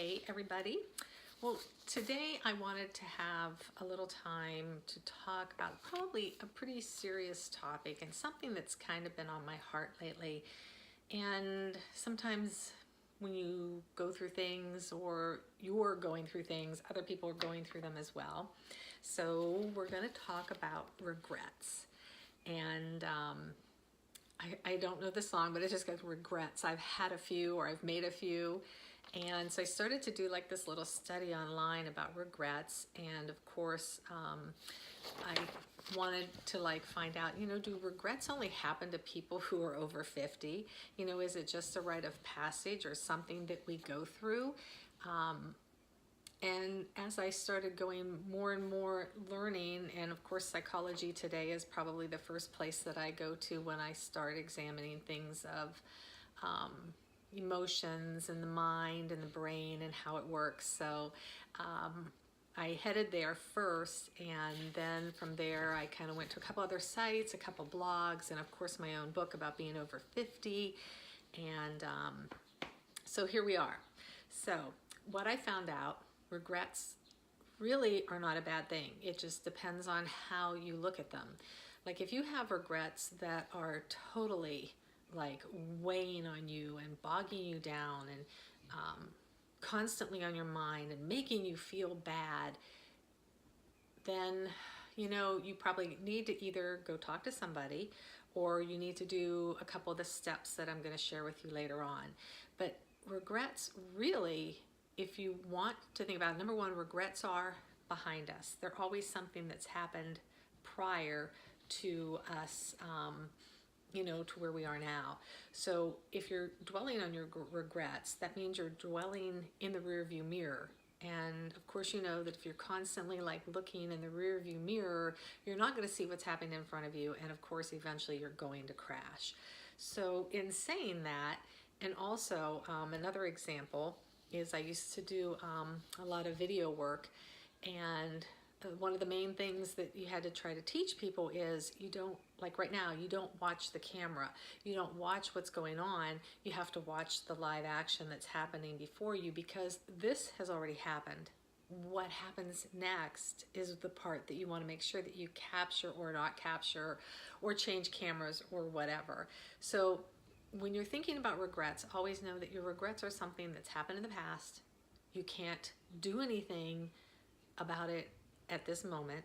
Hey everybody. Well, today I wanted to have a little time to talk about probably a pretty serious topic and something that's kind of been on my heart lately. And sometimes when you go through things or you're going through things, other people are going through them as well. So we're going to talk about regrets. And I don't know the song, but it just goes regrets. I've had a few or I've made a few. And so I started to do like this little study online about regrets. And of course, I wanted to like find out, do regrets only happen to people who are over 50? Is it just a rite of passage or something that we go through? And as I started going more and more learning, and of course Psychology Today is probably the first place that I go to when I start examining things of emotions and the mind and the brain and how it works. So I headed there first, and then from there I kind of went to a couple other sites, a couple blogs, and of course my own book about being over 50. And so here we are. So what I found out, regrets really are not a bad thing. It just depends on how you look at them. Like if you have regrets that are totally like weighing on you and bogging you down and constantly on your mind and making you feel bad, then you probably need to either go talk to somebody or you need to do a couple of the steps that I'm going to share with you later on. But regrets really, if you want to think about it, number one, regrets are behind us. They're always something that's happened prior to us, to where we are now. So if you're dwelling on your regrets, that means you're dwelling in the rear view mirror. And of course, you know that if you're constantly like looking in the rear view mirror, you're not going to see what's happening in front of you. And of course, eventually you're going to crash. So in saying that, and also another example is I used to do a lot of video work, and one of the main things that you had to try to teach people is you don't, like right now, you don't watch the camera. You don't watch what's going on. You have to watch the live action that's happening before you, because this has already happened. What happens next is the part that you want to make sure that you capture or not capture or change cameras or whatever. So when you're thinking about regrets, always know that your regrets are something that's happened in the past. You can't do anything about it at this moment,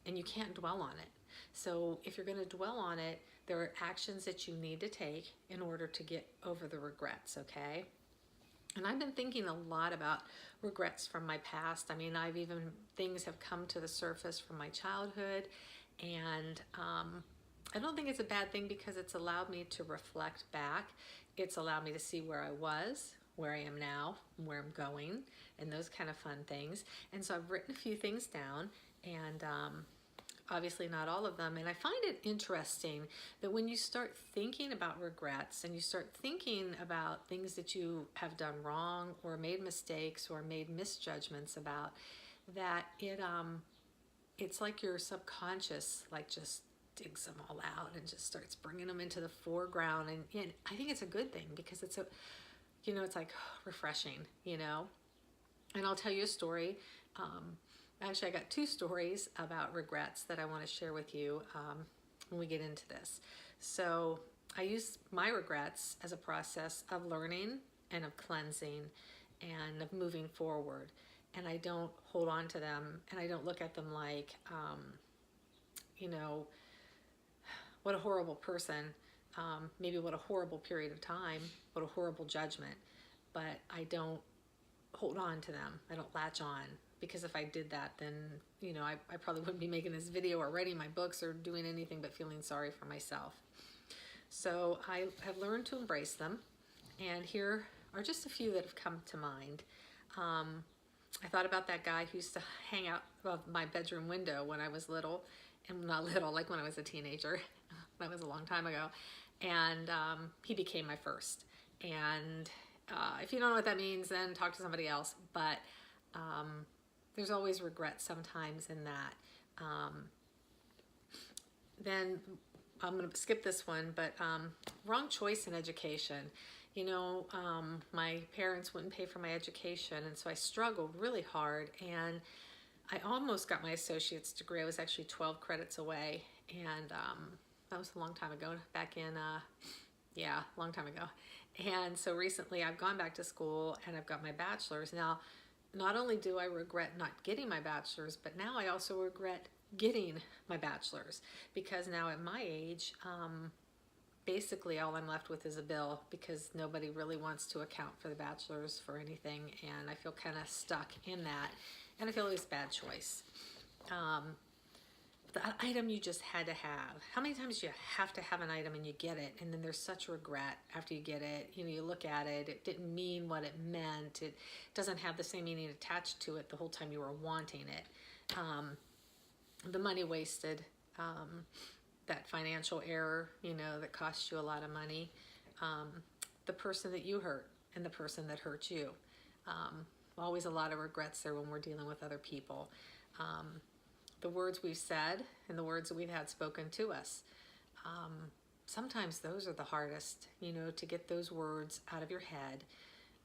and you can't dwell on it. So if you're going to dwell on it, there are actions that you need to take in order to get over the regrets, okay? And I've been thinking a lot about regrets from my past. I mean, things have come to the surface from my childhood, and I don't think it's a bad thing because it's allowed me to reflect back. It's allowed me to see where I was, where I am now, where I'm going, and those kind of fun things. And so I've written a few things down, and obviously not all of them. And I find it interesting that when you start thinking about regrets and you start thinking about things that you have done wrong or made mistakes or made misjudgments about, that it's like your subconscious like just digs them all out and just starts bringing them into the foreground. And I think it's a good thing because it's it's like refreshing, And I'll tell you a story. Actually, I got two stories about regrets that I want to share with you when we get into this. So I use my regrets as a process of learning and of cleansing and of moving forward. And I don't hold on to them, and I don't look at them like, what a horrible person, maybe what a horrible period of time, what a horrible judgment. But I don't hold on to them. I don't latch on, because if I did that, then, I probably wouldn't be making this video or writing my books or doing anything but feeling sorry for myself. So I have learned to embrace them. And here are just a few that have come to mind. I thought about that guy who used to hang out above my bedroom window when I was little, and not little, like when I was a teenager. That was a long time ago. And he became my first. And if you don't know what that means, then talk to somebody else. But there's always regret sometimes in that. Then I'm going to skip this one, but wrong choice in education. my parents wouldn't pay for my education, and so I struggled really hard, and I almost got my associate's degree. I was actually 12 credits away, and that was a long time ago, back in, yeah, a long time ago. And so recently I've gone back to school and I've got my bachelor's. Now, not only do I regret not getting my bachelor's, but now I also regret getting my bachelor's, because now at my age, basically all I'm left with is a bill, because nobody really wants to account for the bachelor's for anything, and I feel kind of stuck in that, and I feel it was a bad choice. The item you just had to have. How many times do you have to have an item and you get it, and then there's such regret after you get it? You look at it, it didn't mean what it meant. It doesn't have the same meaning attached to it the whole time you were wanting it. The money wasted, that financial error, that cost you a lot of money, the person that you hurt and the person that hurt you. Always a lot of regrets there when we're dealing with other people. The words we've said and the words that we've had spoken to us. Sometimes those are the hardest, to get those words out of your head.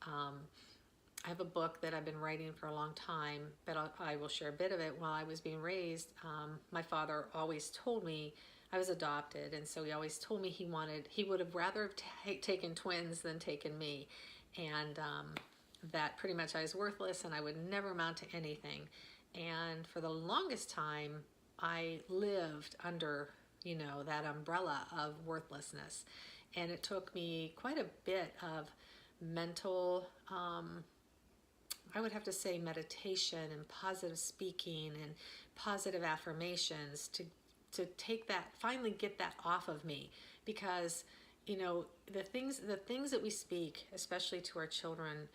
I have a book that I've been writing for a long time, but I will share a bit of it. While I was being raised, my father always told me, I was adopted, and so he always told me he would have rather taken twins than taken me, and that pretty much I was worthless and I would never amount to anything. And for the longest time, I lived under, that umbrella of worthlessness. And it took me quite a bit of mental, I would have to say meditation and positive speaking and positive affirmations to take that, finally get that off of me. Because, the things that we speak, especially to our children,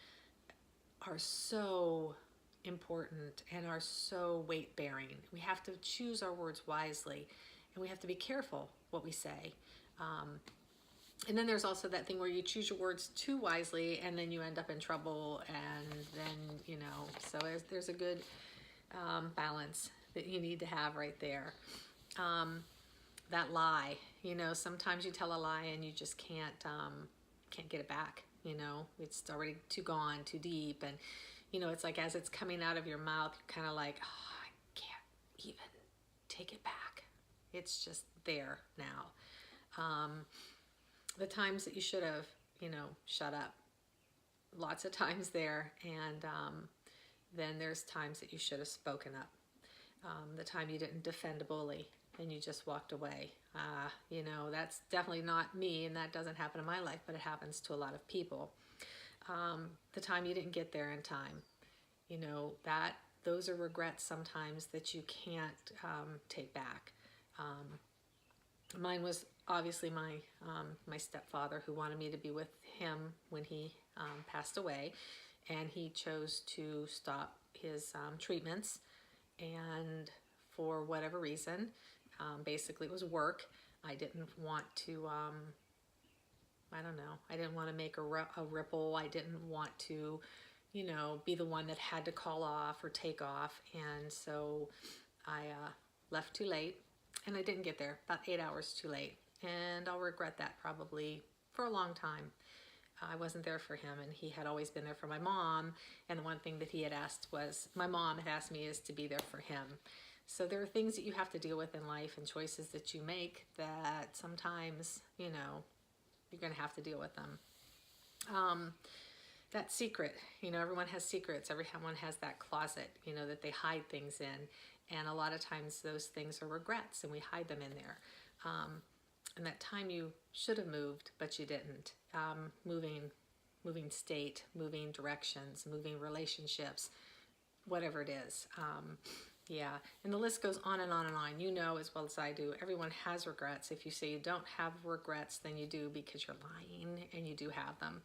are so important and are so weight-bearing. We have to choose our words wisely, and we have to be careful what we say. And then there's also that thing where you choose your words too wisely, and then you end up in trouble, and then, so there's a good balance that you need to have right there. That lie, sometimes you tell a lie and you just can't get it back. It's already too gone, too deep, and it's like as it's coming out of your mouth, you're kind of like, oh, I can't even take it back. It's just there now. The times that you should have, shut up. Lots of times there, and then there's times that you should have spoken up. The time you didn't defend a bully and you just walked away. That's definitely not me, and that doesn't happen in my life, but it happens to a lot of people. The time you didn't get there in time, those are regrets sometimes that you can't take back. Mine was obviously my stepfather, who wanted me to be with him when he passed away, and he chose to stop his treatments, and for whatever reason, basically it was work. I didn't want to I don't know. I didn't want to make a ripple. I didn't want to, be the one that had to call off or take off. And so I left too late, and I didn't get there, about 8 hours too late. And I'll regret that probably for a long time. I wasn't there for him, and he had always been there for my mom. And the one thing that he had asked was, my mom had asked me, is to be there for him. So there are things that you have to deal with in life and choices that you make that sometimes, you're going to have to deal with them. That secret, everyone has secrets. Everyone has that closet, that they hide things in. And a lot of times those things are regrets, and we hide them in there. And that time you should have moved, but you didn't. Moving state, moving directions, moving relationships, whatever it is. Yeah, and the list goes on and on and on. As well as I do, everyone has regrets. If you say you don't have regrets, then you do, because you're lying, and you do have them.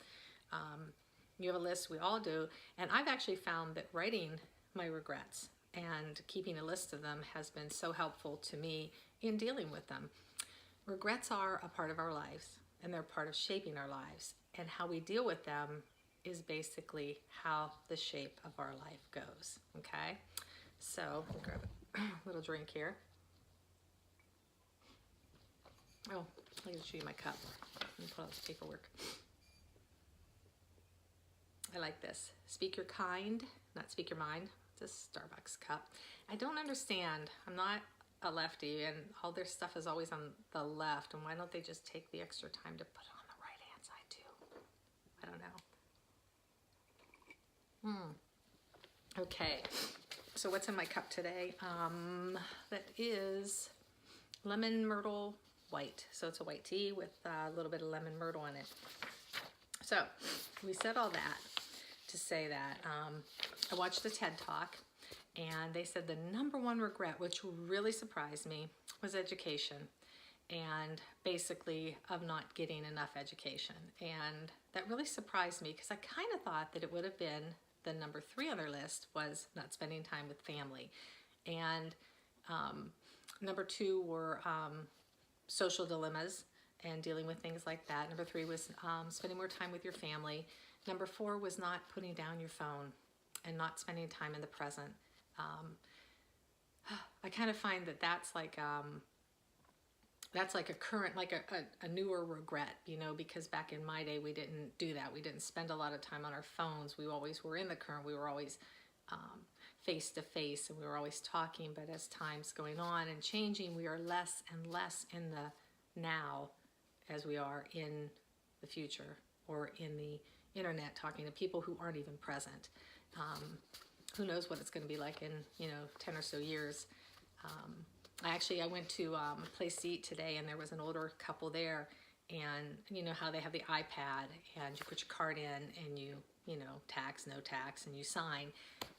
You have a list, we all do, and I've actually found that writing my regrets and keeping a list of them has been so helpful to me in dealing with them. Regrets are a part of our lives, and they're part of shaping our lives, and how we deal with them is basically how the shape of our life goes, okay? So, I'll grab a little drink here. Oh, I'll show you my cup. Let me pull out this paperwork. I like this. Speak your kind, not speak your mind. It's a Starbucks cup. I don't understand. I'm not a lefty, and all their stuff is always on the left. And why don't they just take the extra time to put it on the right hand side too? I don't know. Okay. So what's in my cup today? That is lemon myrtle white. So it's a white tea with a little bit of lemon myrtle in it. So we said all that to say that I watched a TED Talk, and they said the #1 regret, which really surprised me, was education, and basically of not getting enough education. And that really surprised me because I kind of thought that it would have been the #3 on their list was not spending time with family. And #2 were social dilemmas and dealing with things like that. #3 was spending more time with your family. #4 was not putting down your phone and not spending time in the present. I kind of find that that's like a current, like a newer regret, you know, because back in my day we didn't do that. We didn't spend a lot of time on our phones. We always were in the current. We were always face to face, and we were always talking. But as time's going on and changing, we are less and less in the now as we are in the future or in the internet, talking to people who aren't even present. Who knows what it's going to be like in 10 or so years. I went to a place to eat today, and there was an older couple there, and you know how they have the iPad, and you put your card in, and you tax, no tax, and you sign.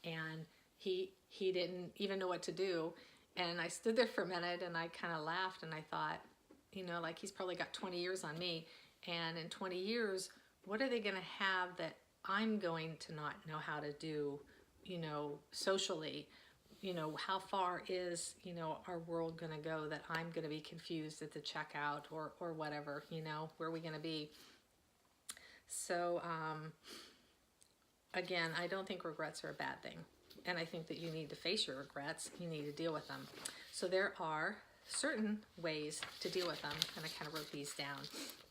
And he didn't even know what to do, and I stood there for a minute, and I kind of laughed, and I thought, like he's probably got 20 years on me, and in 20 years, what are they going to have that I'm going to not know how to do, socially? How far is, our world going to go that I'm going to be confused at the checkout or whatever, where are we going to be? So, again, I don't think regrets are a bad thing. And I think that you need to face your regrets. You need to deal with them. So there are certain ways to deal with them. And I kind of wrote these down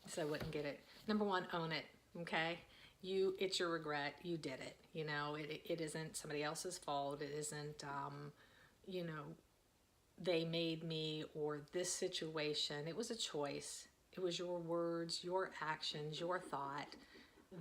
so I wouldn't get it. #1, own it. Okay? It's your regret. You did it. It isn't somebody else's fault. It isn't, they made me or this situation. It was a choice. It was your words, your actions, your thought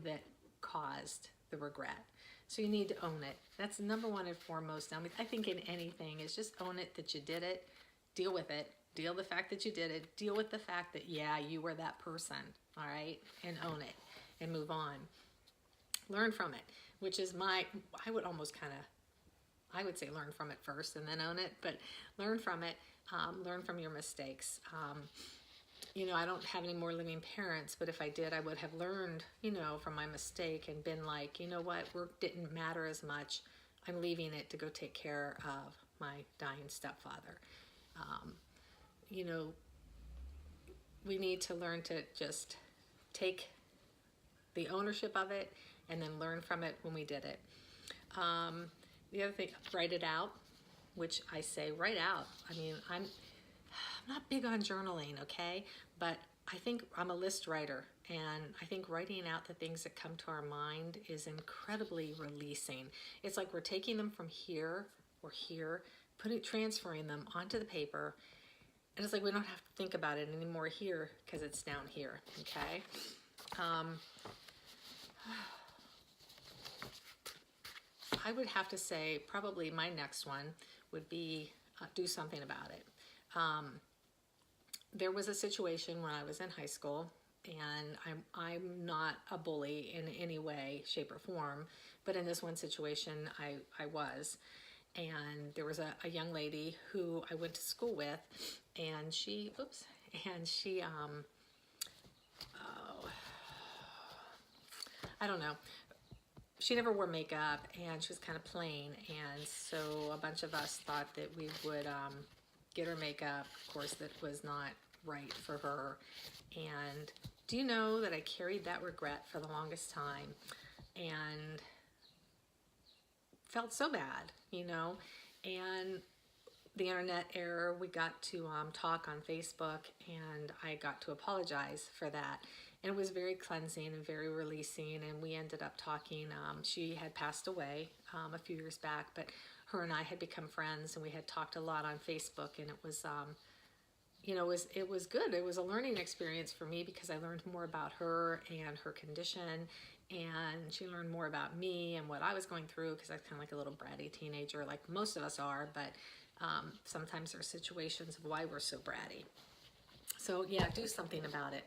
that caused the regret. So you need to own it. That's #1 and foremost. I think in anything is just own it that you did it, deal with it, deal with the fact that you did it, deal with the fact that, yeah, you were that person, all right, and own it and move on. Learn from it, which is I would say learn from it first and then own it, but learn from it, learn from your mistakes. I don't have any more living parents, but if I did, I would have learned, from my mistake and been like, you know what, work didn't matter as much. I'm leaving it to go take care of my dying stepfather. We need to learn to just take the ownership of it and then learn from it when we did it. The other thing, write it out, which I say write out. I'm not big on journaling, okay? But I think I'm a list writer, and I think writing out the things that come to our mind is incredibly releasing. It's like we're taking them from here or here, transferring them onto the paper, and it's like we don't have to think about it anymore here because it's down here, okay? I would have to say probably my next one would be do something about it. There was a situation when I was in high school, and I'm not a bully in any way, shape, or form, but in this one situation, I was. And there was a young lady who I went to school with, and she I don't know. She never wore makeup, and she was kind of plain, and so a bunch of us thought that we would get her makeup. Of course, that was not right for her. And do you know that I carried that regret for the longest time and felt so bad, and the internet era, we got to talk on Facebook, and I got to apologize for that. And it was very cleansing and very releasing, and we ended up talking. She had passed away a few years back, but her and I had become friends, and we had talked a lot on Facebook, and it was it was good. It was a learning experience for me because I learned more about her and her condition, and she learned more about me and what I was going through, because I was kind of like a little bratty teenager, like most of us are, but sometimes there are situations of why we're so bratty. So yeah, do something about it.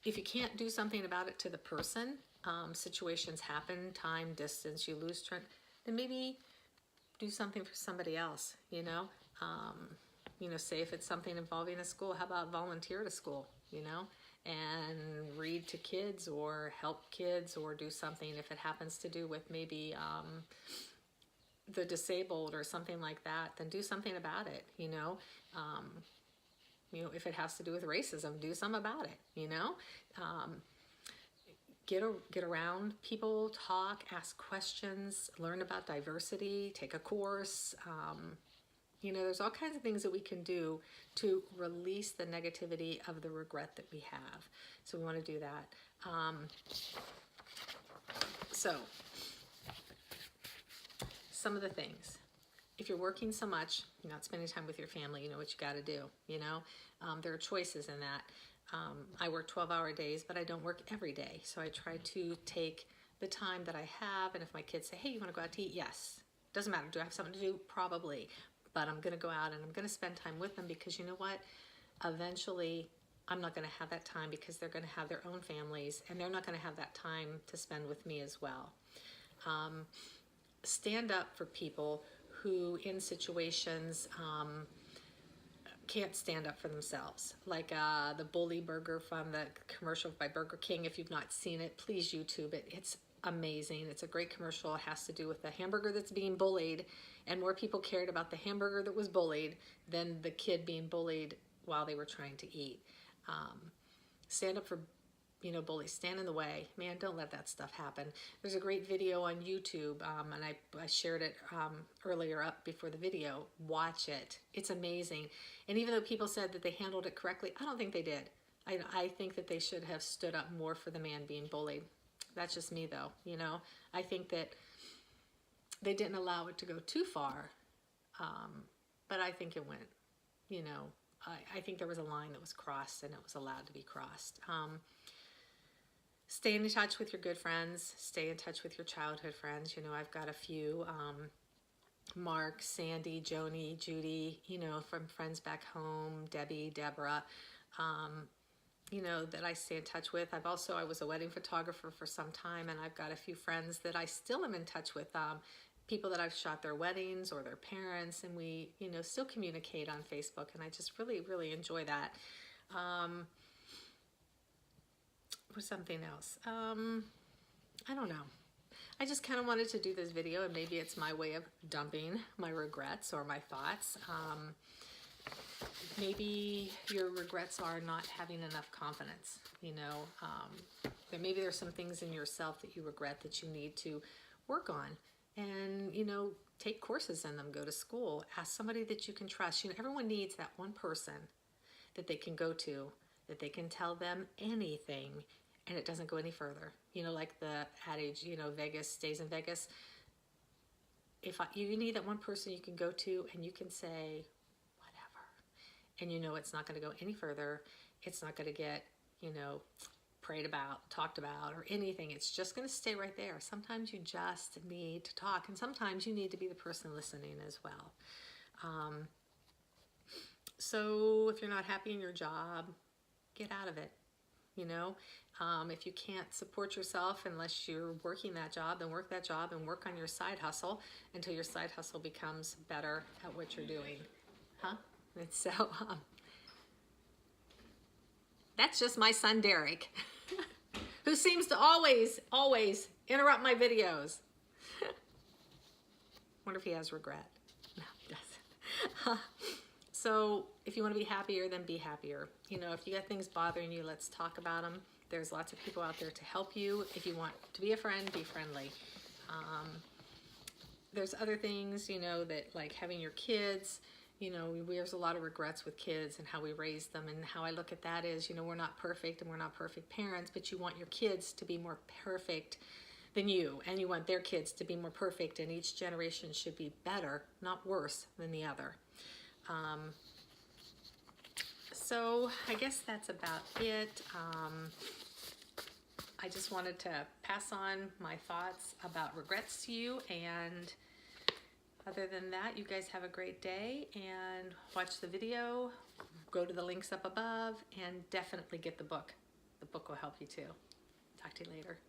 If you can't do something about it to the person, situations happen, time, distance, you lose track, then maybe do something for somebody else, say if it's something involving a school, how about volunteer at a school, and read to kids or help kids, or do something if it happens to do with maybe the disabled or something like that, then do something about it, if it has to do with racism, do something about it, get around people, talk, ask questions, learn about diversity, take a course. There's all kinds of things that we can do to release the negativity of the regret that we have. So we want to do that. So some of the things. If you're working so much, you're not spending time with your family, you know what you got to do, there are choices in that. I work 12-hour days, but I don't work every day. So I try to take the time that I have, and if my kids say, hey, you want to go out to eat? Yes. Doesn't matter. Do I have something to do? Probably. But I'm going to go out and I'm going to spend time with them, because you know what? Eventually, I'm not going to have that time, because they're going to have their own families, and they're not going to have that time to spend with me as well. Stand up for people who in situations can't stand up for themselves. Like the bully burger from the commercial by Burger King. If you've not seen it, please YouTube it. It's amazing. It's a great commercial. It has to do with the hamburger that's being bullied, and more people cared about the hamburger that was bullied than the kid being bullied while they were trying to eat. Stand up for bullies, stand in the way. Man, don't let that stuff happen. There's a great video on YouTube, and I shared it earlier up before the video. Watch it. It's amazing. And even though people said that they handled it correctly, I don't think they did. I think that they should have stood up more for the man being bullied. That's just me, though. I think that they didn't allow it to go too far, but I think it went, I think there was a line that was crossed, and it was allowed to be crossed. Stay in touch with your good friends. Stay in touch with your childhood friends. I've got a few, Mark, Sandy, Joni, Judy, from friends back home, Debbie, Deborah, that I stay in touch with. I was a wedding photographer for some time, and I've got a few friends that I still am in touch with, people that I've shot their weddings or their parents, and we, still communicate on Facebook, and I just really, really enjoy that. Or something else. I don't know. I just kind of wanted to do this video, and maybe it's my way of dumping my regrets or my thoughts. Maybe your regrets are not having enough confidence, maybe there's some things in yourself that you regret that you need to work on, and, take courses in them, go to school, ask somebody that you can trust. Everyone needs that one person that they can go to, that they can tell them anything, and it doesn't go any further. Like the adage, Vegas stays in Vegas. You need that one person you can go to, and you can say whatever, and it's not going to go any further. It's not going to get, prayed about, talked about, or anything. It's just going to stay right there. Sometimes you just need to talk, and sometimes you need to be the person listening as well. So if you're not happy in your job, get out of it. If you can't support yourself unless you're working that job, then work that job and work on your side hustle until your side hustle becomes better at what you're doing. And so that's just my son Derek, who seems to always interrupt my videos. Wonder if he has regret. No, he doesn't. So if you want to be happier, then be happier. If you got things bothering you, let's talk about them. There's lots of people out there to help you. If you want to be a friend, be friendly. There's other things, that like having your kids, you know, there's a lot of regrets with kids and how we raise them, and how I look at that is, you know, we're not perfect and we're not perfect parents, but you want your kids to be more perfect than you, and you want their kids to be more perfect, and each generation should be better, not worse than the other. So I guess that's about it. I just wanted to pass on my thoughts about regrets to you, and other than that, you guys have a great day, and watch the video, go to the links up above, and definitely get the book. The book will help you too. Talk to you later.